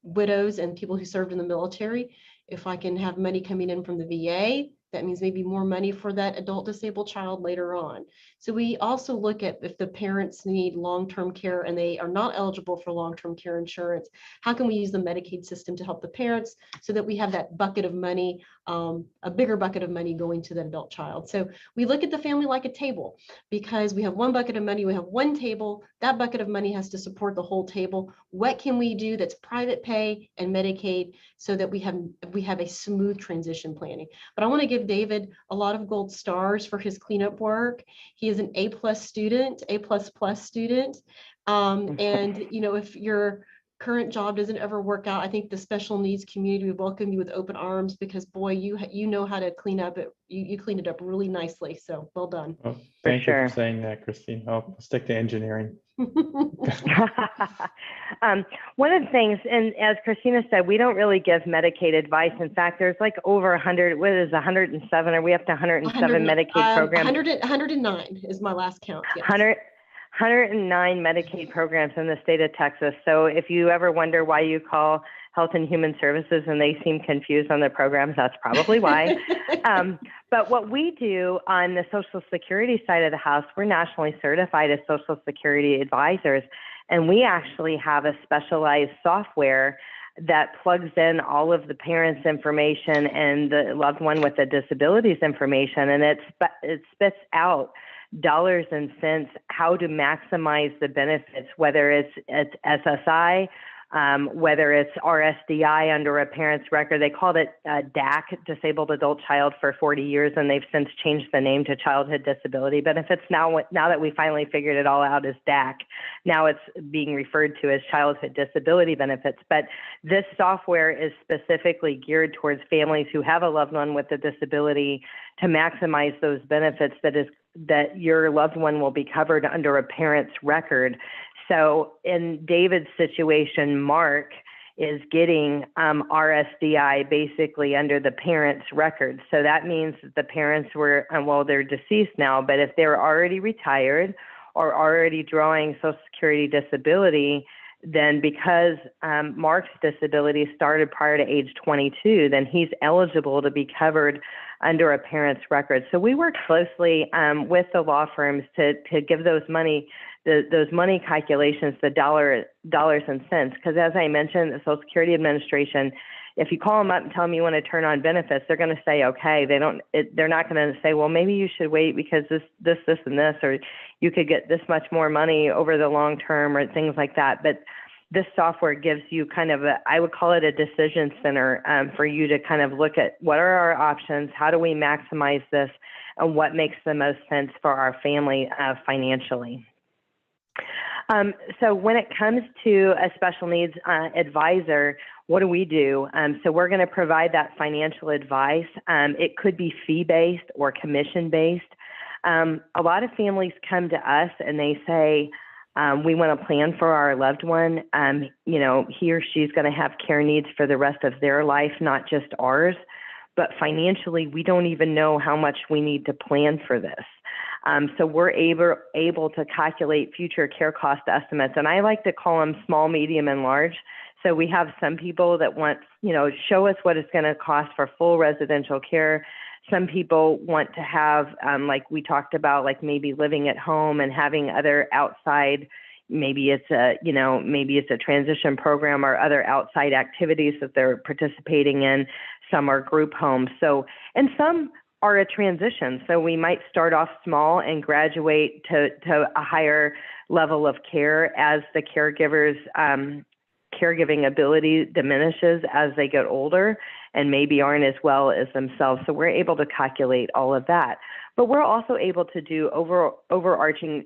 widows and people who served in the military. If I can have money coming in from the VA, That means maybe more money for that adult disabled child later on. So we also look at if the parents need long-term care and they are not eligible for long-term care insurance, how can we use the Medicaid system to help the parents so that we have that bucket of money, a bigger bucket of money going to the adult child. So we look at the family like a table, because we have one bucket of money, we have one table, that bucket of money has to support the whole table. What can we do that's private pay and Medicaid so that we have a smooth transition planning? But I want to give David a lot of gold stars for his cleanup work. He is an A+ student, A++ student. And you know, if your current job doesn't ever work out, I think the special needs community would welcome you with open arms, because boy, you know how to clean up it. You cleaned it up really nicely. So well done. Well, thank you sure. for saying that, Christine. I'll stick to engineering. One of the things, and as Christina said, we don't really give Medicaid advice. In fact, there's like over 100, what is 107? Are we up to 107 Medicaid programs? 109 is my last count. Yes. 109 Medicaid programs in the state of Texas. So if you ever wonder why you call Health and Human Services and they seem confused on the programs, that's probably why. But what we do on the Social Security side of the house, we're nationally certified as Social Security advisors, and we actually have a specialized software that plugs in all of the parents' information and the loved one with the disabilities information, and it spits out dollars and cents how to maximize the benefits, whether it's SSI, whether it's RSDI under a parent's record. They called it DAC, Disabled Adult Child, for 40 years, and they've since changed the name to Childhood Disability Benefits. Now that we finally figured it all out as DAC, now it's being referred to as Childhood Disability Benefits. But this software is specifically geared towards families who have a loved one with a disability to maximize those benefits that your loved one will be covered under a parent's record. So in David's situation, Mark is getting RSDI basically under the parent's record. So that means that the parents were, well, they're deceased now, but if they're already retired or already drawing Social Security disability, then because Mark's disability started prior to age 22, then he's eligible to be covered under a parent's record. So we work closely with the law firms to give those money calculations, the dollars and cents. Because as I mentioned, the Social Security Administration, if you call them up and tell them you want to turn on benefits, they're going to say, okay. They're not going to say, well, maybe you should wait because this, and this, or you could get this much more money over the long term, or things like that. But this software gives you kind of I would call it a decision center for you to kind of look at what are our options, how do we maximize this, and what makes the most sense for our family financially. So when it comes to a special needs advisor, what do we do? So we're going to provide that financial advice. It could be fee-based or commission-based. A lot of families come to us and they say, we want to plan for our loved one. You know, he or she's going to have care needs for the rest of their life, not just ours. But financially, we don't even know how much we need to plan for this. So we're able to calculate future care cost estimates. And I like to call them small, medium, and large. So we have some people that want, show us what it's going to cost for full residential care. Some people want to have, like we talked about, like maybe living at home and having other outside, maybe it's a transition program or other outside activities that they're participating in. Some are group homes. So, and some are a transition. So we might start off small and graduate to a higher level of care as the caregiver's caregiving ability diminishes as they get older and maybe aren't as well as themselves. So we're able to calculate all of that. But we're also able to do overarching,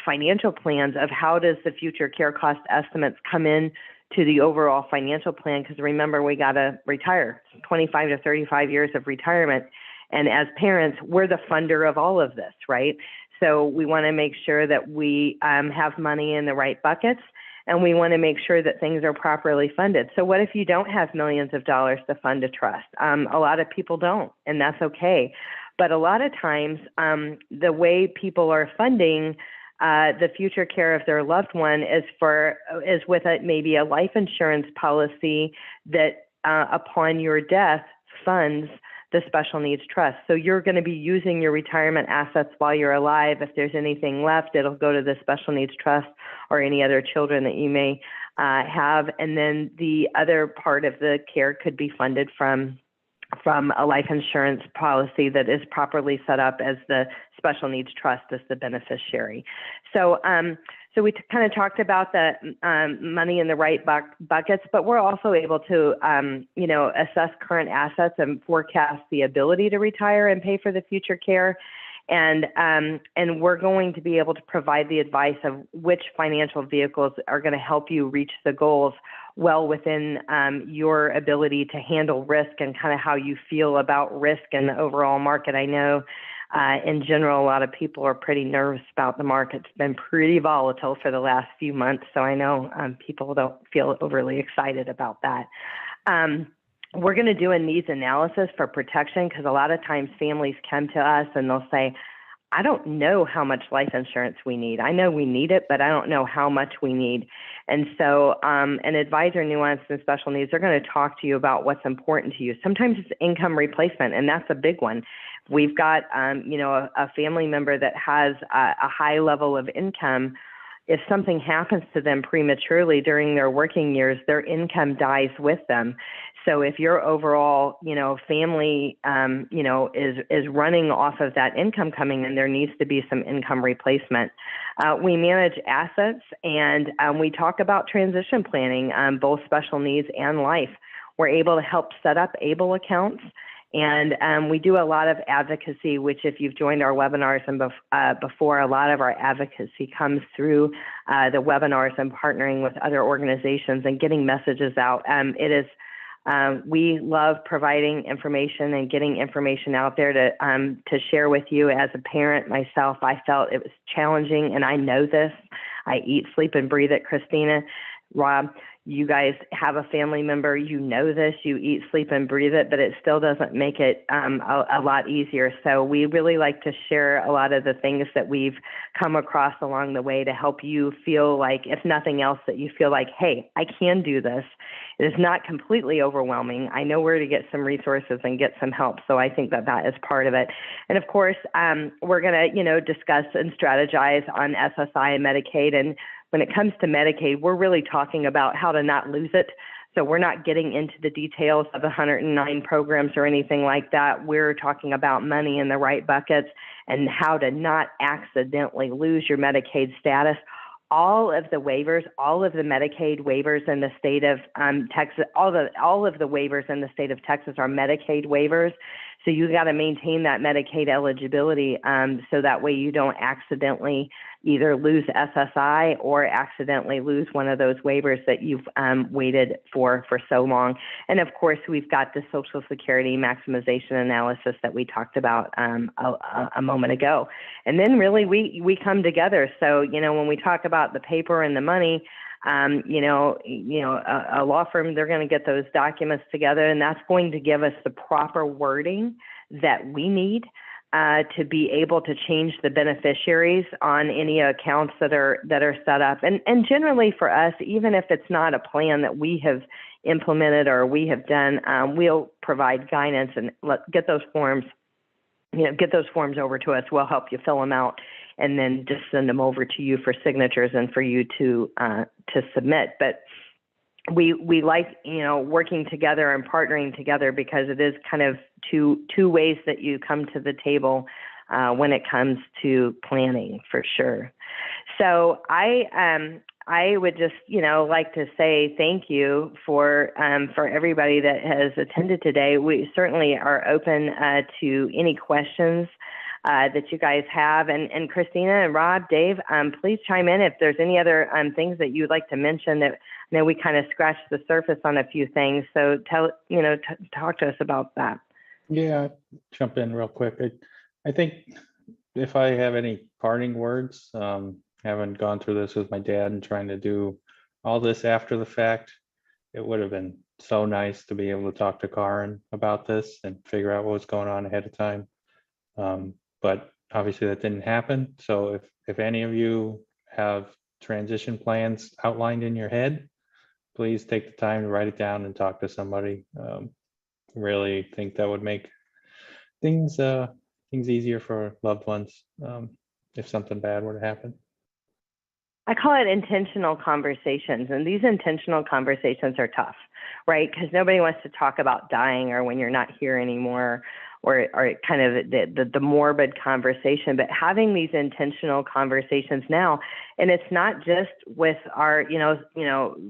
financial plans of how does the future care cost estimates come in to the overall financial plan. Because remember, we got to retire, 25 to 35 years of retirement. And as parents, we're the funder of all of this, right? So we want to make sure that we have money in the right buckets, and we want to make sure that things are properly funded. So what if you don't have millions of dollars to fund a trust? A lot of people don't, and that's okay. But a lot of times, the way people are funding the future care of their loved one is with maybe a life insurance policy that upon your death funds the special needs trust. So you're going to be using your retirement assets while you're alive. If there's anything left, it'll go to the special needs trust or any other children that you may have. And then the other part of the care could be funded from a life insurance policy that is properly set up as the special needs trust as the beneficiary. So, so we kind of talked about the money in the right buckets, but we're also able to, you know, assess current assets and forecast the ability to retire and pay for the future care. And we're going to be able to provide the advice of which financial vehicles are going to help you reach the goals well within your ability to handle risk and kind of how you feel about risk in the overall market. I know in general, a lot of people are pretty nervous about the market. It's been pretty volatile for the last few months. So I know people don't feel overly excited about that. We're going to do a needs analysis for protection because a lot of times families come to us and they'll say, I don't know how much life insurance we need. I know we need it, but I don't know how much we need. And so an advisor, nuanced and special needs, they're going to talk to you about what's important to you. Sometimes it's income replacement, and that's a big one. We've got, you know, a family member that has a high level of income. If something happens to them prematurely during their working years, their income dies with them. So if your overall, you know, family, you know, is running off of that income coming in, there needs to be some income replacement. We manage assets, and we talk about transition planning, both special needs and life. We're able to help set up ABLE accounts. And we do a lot of advocacy, which if you've joined our webinars and before, a lot of our advocacy comes through the webinars and partnering with other organizations and getting messages out. We love providing information and getting information out there to share with you. As a parent myself, I felt it was challenging, and I know this. I eat, sleep, and breathe it, Christina. Rob, you guys have a family member, you know this, you eat, sleep, and breathe it, but it still doesn't make it a lot easier. So we really like to share a lot of the things that we've come across along the way to help you feel like, if nothing else, that you feel like, hey, I can do this. It is not completely overwhelming. I know where to get some resources and get some help. So I think that that is part of it. And of course, we're going to, you know, discuss and strategize on SSI and Medicaid. And when it comes to Medicaid, we're really talking about how to not lose it. So we're not getting into the details of 109 programs or anything like that. We're talking about money in the right buckets and how to not accidentally lose your Medicaid status. All of the waivers, all of the Medicaid waivers in the state of Texas, all of the waivers in the state of Texas are Medicaid waivers. So you got to maintain that Medicaid eligibility so that way you don't accidentally either lose SSI or accidentally lose one of those waivers that you've waited for so long. And of course, we've got the Social Security maximization analysis that we talked about a moment ago. And then really we come together. So, you know, when we talk about the paper and the money, a law firm, they're going to get those documents together, and that's going to give us the proper wording that we need to be able to change the beneficiaries on any accounts that are set up. And generally for us, even if it's not a plan that we have implemented or we have done, we'll provide guidance and get those forms over to us. We'll help you fill them out and then just send them over to you for signatures and for you to submit. But we like, you know, working together and partnering together because it is kind of two ways that you come to the table when it comes to planning, for sure. So I would just, you know, like to say thank you for everybody that has attended today. We certainly are open to any questions that you guys have. And Christina and Rob, Dave, please chime in if there's any other things that you'd like to mention. That I know we kind of scratched the surface on a few things. So talk to us about that. Yeah, jump in real quick. I think if I have any parting words, having gone through this with my dad and trying to do all this after the fact, it would have been so nice to be able to talk to Karin about this and figure out what was going on ahead of time. But obviously that didn't happen. So if any of you have transition plans outlined in your head, please take the time to write it down and talk to somebody. Really think that would make things easier for loved ones if something bad were to happen. I call it intentional conversations, and these intentional conversations are tough, right? Because nobody wants to talk about dying or when you're not here anymore, or kind of the morbid conversation. But having these intentional conversations now, and it's not just with our,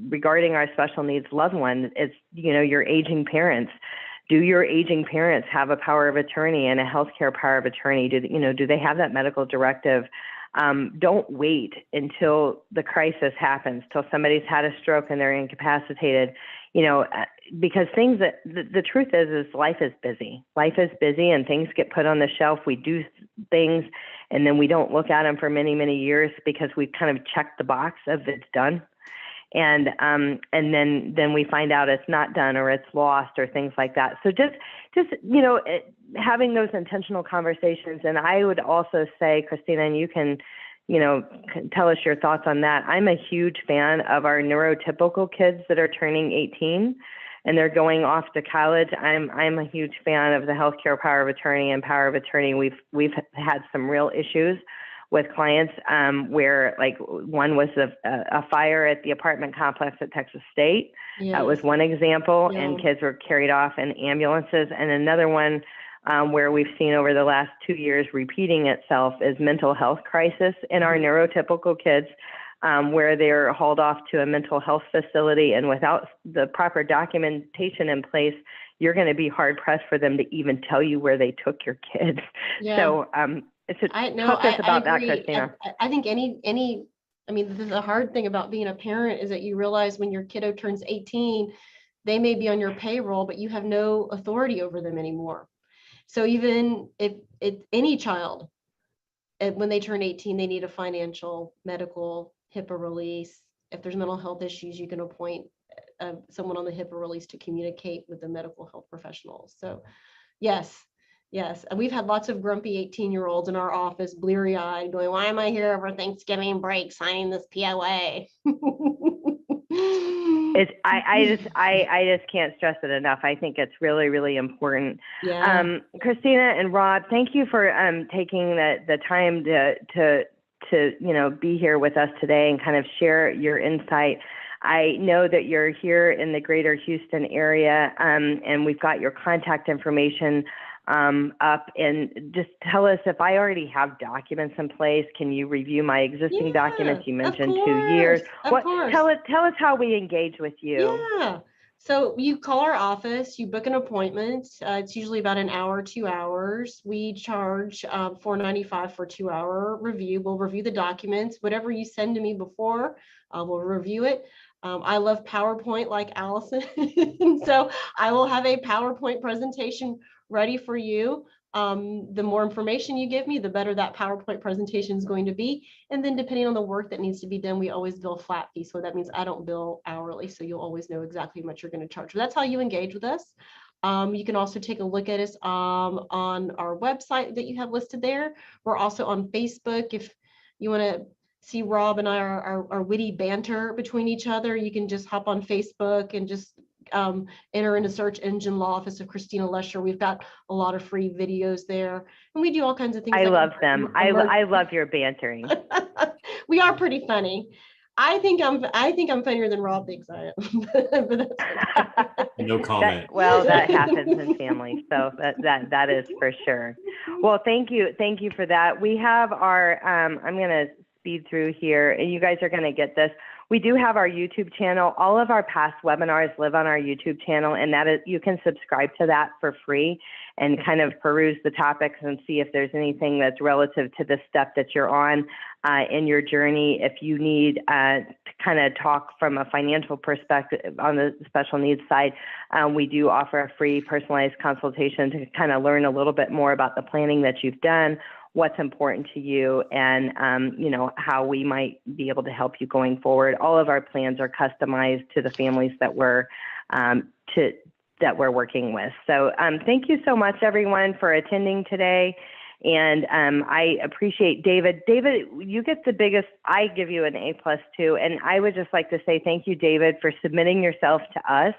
regarding our special needs loved one. It's your aging parents. Do your aging parents have a power of attorney and a healthcare power of attorney? Do they have that medical directive? Don't wait until the crisis happens, till somebody's had a stroke and they're incapacitated, because the truth is life is busy. Life is busy and things get put on the shelf. We do things and then we don't look at them for many, many years because we've kind of checked the box of it's done. And then we find out it's not done or it's lost or things like that. So just having those intentional conversations. And I would also say, Christina, and you can tell us your thoughts on that. I'm a huge fan of our neurotypical kids that are turning 18 and they're going off to college. I'm a huge fan of the healthcare power of attorney and power of attorney. We've had some real issues with clients where, like, one was a fire at the apartment complex at Texas State. Yes. That was one example, Yeah. and kids were carried off in ambulances. And another one where we've seen over the last 2 years repeating itself is mental health crisis in our neurotypical kids, where they're hauled off to a mental health facility, and without the proper documentation in place, you're going to be hard pressed for them to even tell you where they took your kids. Yeah. So talk to us about that, agree. Christina. I think the hard thing about being a parent is that you realize when your kiddo turns 18, they may be on your payroll, but you have no authority over them anymore. So even if any child, when they turn 18, they need a financial, medical, HIPAA release. If there's mental health issues, you can appoint someone on the HIPAA release to communicate with the medical health professionals. So yes. And we've had lots of grumpy 18-year-olds in our office, bleary-eyed, going, why am I here over Thanksgiving break signing this POA? I just can't stress it enough. I think it's really, really important. Yeah. Christina and Rob, thank you for taking the time to be here with us today and kind of share your insight. I know that you're here in the greater Houston area, and we've got your contact information up, and just tell us, if I already have documents in place, can you review my existing documents? You mentioned 2 years. Of course. Tell us how we engage with you. Yeah. So you call our office, you book an appointment. It's usually about an hour, 2 hours. We charge $4.95 for a 2-hour review. We'll review the documents. Whatever you send to me before, we'll review it. I love PowerPoint like Allison. So I will have a PowerPoint presentation ready for you. The more information you give me, the better that PowerPoint presentation is going to be. And then depending on the work that needs to be done, we always bill flat fee. So that means I don't bill hourly. So you'll always know exactly how much you're going to charge. So that's how you engage with us. You can also take a look at us on our website that you have listed there. We're also on Facebook. If you want to see Rob and I, our witty banter between each other, you can just hop on Facebook and just enter in a search engine Law Office of Christina Lesher. We've got a lot of free videos there, and we do all kinds of things. I love them. I love your bantering. We are pretty funny. I think I'm funnier than Rob thinks I am. But that's okay. No comment. That happens in families, so that is for sure. Well, thank you for that. We have our I'm going to speed through here, and you guys are going to get this. We do have our YouTube channel. All of our past webinars live on our YouTube channel, and that is, you can subscribe to that for free and kind of peruse the topics and see if there's anything that's relative to the step that you're on in your journey. If you need to kind of talk from a financial perspective on the special needs side, we do offer a free personalized consultation to kind of learn a little bit more about the planning that you've done, what's important to you, and how we might be able to help you going forward. All of our plans are customized to the families that we're working with. So thank you so much, everyone, for attending today. And I appreciate David. David, you get the biggest, I give you an A+ too. And I would just like to say thank you, David, for submitting yourself to us.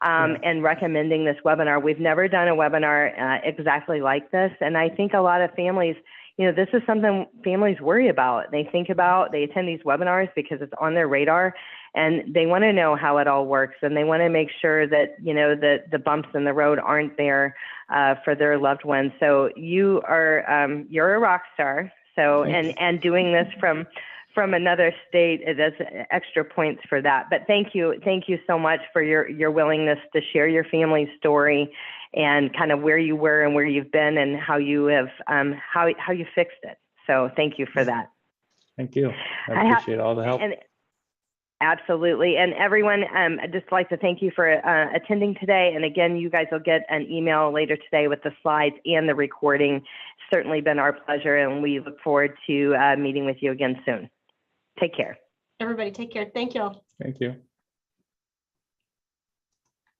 and recommending this webinar. We've never done a webinar exactly like this. And I think a lot of families, you know, this is something families worry about. They think about, they attend these webinars because it's on their radar and they want to know how it all works. And they want to make sure that, you know, that the bumps in the road aren't there for their loved ones. So you are, you're a rock star. So, and doing this from another state, that's extra points for that. But thank you so much for your willingness to share your family's story and kind of where you were and where you've been and how you have how you fixed it. So thank you for that. Thank you. I appreciate all the help. Absolutely. And everyone, I'd just like to thank you for attending today. And again, you guys will get an email later today with the slides and the recording. It's certainly been our pleasure, and we look forward to meeting with you again soon. Take care. Everybody take care. Thank you all. Thank you.